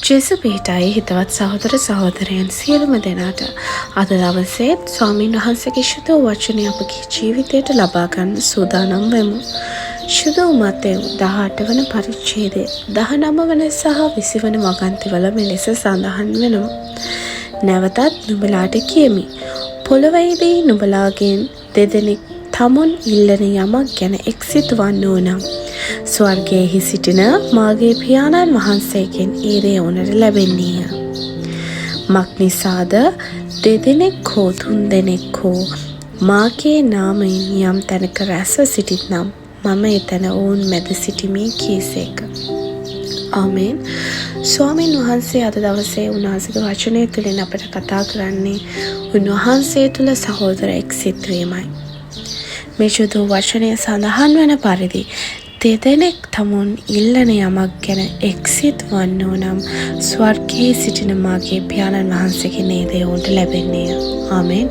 ජෙසුපීටයි හිතවත් සහෝදර සහෝදරයන් සියලුම දෙනාට අද දවසේ ස්වාමීන් වහන්සේගේ ශුද්ධ වචනය අපගේ ජීවිතයට ලබා ගන්න සූදානම් වෙමු. ශුද්ධ මතෙව් 18 වන පරිච්ඡේදය 19 වන සහ 20 වන වගන්තිවල මෙලෙස සඳහන් වෙනවා. නැවතත් නුඹලාට කියමි. පොළොවේදී නුඹලාගෙන් දෙදෙනෙක් තමුන් ඉල්ලන යමක් ගැන එක්සිතුවන්නෝ නම් ස්වර්ගයෙහි සිටින මාගේ පියාණන් වහන්සේගෙන් ඒ දේ ඔවුන්ට ලැබෙන්නේය. මක්නිසාද දෙදෙනෙක් හෝ තුන්දෙනෙක් හෝ මාගේ නාමයෙන් යම් තැනක රැස්ව සිටිත්නම් මම එතන ඔවුන් මැද සිටිමි කීසේක. ආමේන්. ස්වාමීන් වහන්සේ අද දවසේ උන්වහන්සේගේ වචනය තුළින් අපට කතා කරන්නේ උන්වහන්සේ තුළ සහෝදර එක්සිත් වීමයි. මේ ශුද්ධ වචනය සඳහන් වන පරිදි දෙදෙනෙක් තමුන් ඉල්ලන යමක් ගැන එක්සිත් වන්නෝ නම් ස්වර්ගයේ සිටින මාගේ පියාණන් වහන්සේගේ නේද ඔවුන්ට ලැබෙන්නේය. ආමේන්.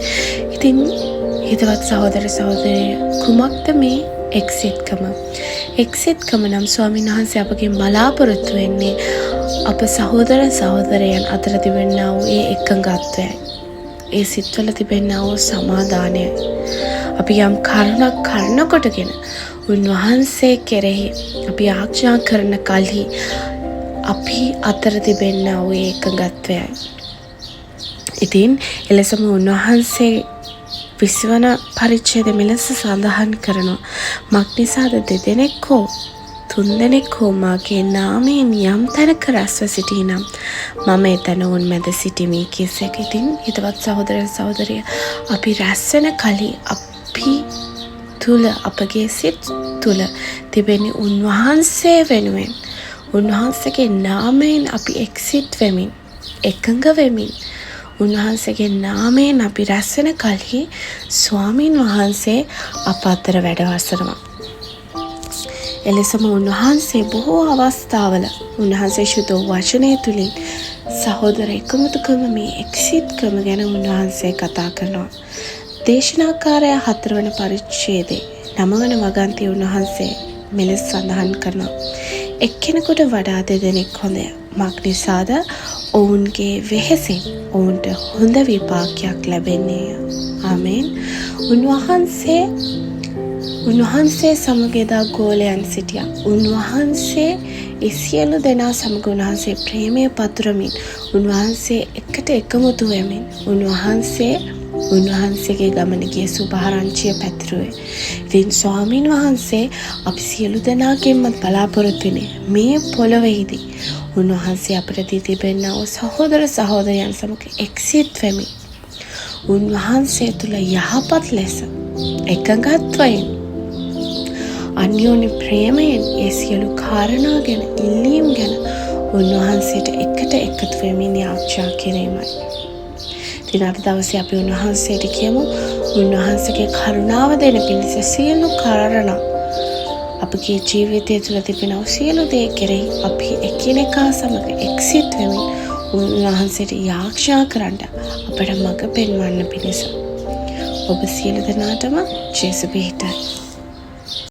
ඉතින් හිතවත් සහෝදර සහෝදරිය කුමක්ද මේ එක්සිත්කම? එක්සිත්කම නම් ස්වාමීන් වහන්සේ අපගෙන් බලාපොරොත්තු වෙන්නේ අප සහෝදර සහෝදරයන් අතර තිබෙනා වූ ඒ එකඟත්වයයි. ඒ සිත්වල තිබෙනා වූ සමාදානයයි. අපි යම් කරුණක් කරනකොටගෙන උන්වහන්සේ කෙරෙහි අපි ආඥා කරන කල්හි අපි අතර තිබෙනා වූ එකඟත්වයයි. ඉතින් එලෙසම උන්වහන්සේ 20 වන පරිච්ඡේදය මෙලෙස සඳහන් කරනවා. මක්නිසාද දෙදෙනෙක් හෝ තුන්දෙනෙක් හෝ මාගේ නාමයෙන් යම් තැනක රැස්ව සිටිනම් මම එතන ඔවුන් මැද සිටිමි කීසේක. ඉතින් හිතවත් සහෝදර සහෝදරිය අපි රැස් වෙන කලී අපි තුල අපගේ සිත් තුල තිබෙන උන්වහන්සේ වෙනුවෙන් උන්වහන්සේගේ නාමයෙන් අපි එක්සිත් වෙමින් එකඟ වෙමින් උන්වහන්සේගේ නාමයෙන් අපි රැස් වෙන කලී ස්වාමීන් වහන්සේ අප අතර වැඩ වසනවා. එලෙසම උන්වහන්සේ බොහෝ අවස්ථාවල උන්වහන්සේ ශුද්ධ වචනය තුලින් සහෝදර එකමුතුකම මේ එක්සිත්කම ගැන උන්වහන්සේ කතා කරනවා. දේශනාකාරය 4 වන පරිච්ඡේදයේ 9 වන වගන්තිය උන්වහන්සේ මෙලෙස සඳහන් කරනවා. එක්කෙනෙකුට වඩා දෙදෙනෙක් හොඳය. මක්නිසාද ඔවුන්ගේ වෙහෙසින් ඔවුන්ට හොඳ විපාකයක් ලැබෙන්නේය. ආමේන්. උන්වහන්සේ සමග එදා ගෝලයන් සිටියා. උන්වහන්සේ ඒ සියලු දෙනා සමග උන්වහන්සේ ප්‍රේමය පතුරමින් උන්වහන්සේ එකට එකමුතු වෙමින් උන්වහන්සේගේ ගමන ගිය සුභාරංචිය පැතිරුවේ. ඉතින් ස්වාමීන් වහන්සේ අපි සියලු දෙනාගෙන්ම බලාපොරොත්තු වෙන්නේ මේ පොළොවේදී උන්වහන්සේ අපට දී තිබෙනා වූ සහෝදර සහෝදරයන් සමග එක්සිත් වෙමින් උන්වහන්සේ තුල යහපත් ලෙස එකඟත්වයෙන් අන්‍යෝන්‍ය ප්‍රේමයෙන් ඒ සියලු කාරණා ගැන ඉල්ලීම් ගැන උන්වහන්සේට එකට එකතු වෙමින් යාඥා කිරීමයි. ඉතින් අද දවසේ අපි උන්වහන්සේට කියමු උන්වහන්සේගේ කරුණාව දෙන පිණිස සියලු කාරණා අපගේ ජීවිතය තුළ තිබෙන සියලු දේ කෙරෙහි අපි එකිනෙකා සමග එක්සිත් වෙමින් උන්වහන්සේට යාඥා කරන්න අපට මඟ පෙන්වන්න පිණිස ඔබ සියලු දෙනාටම ජේසුස් පිහිටයි.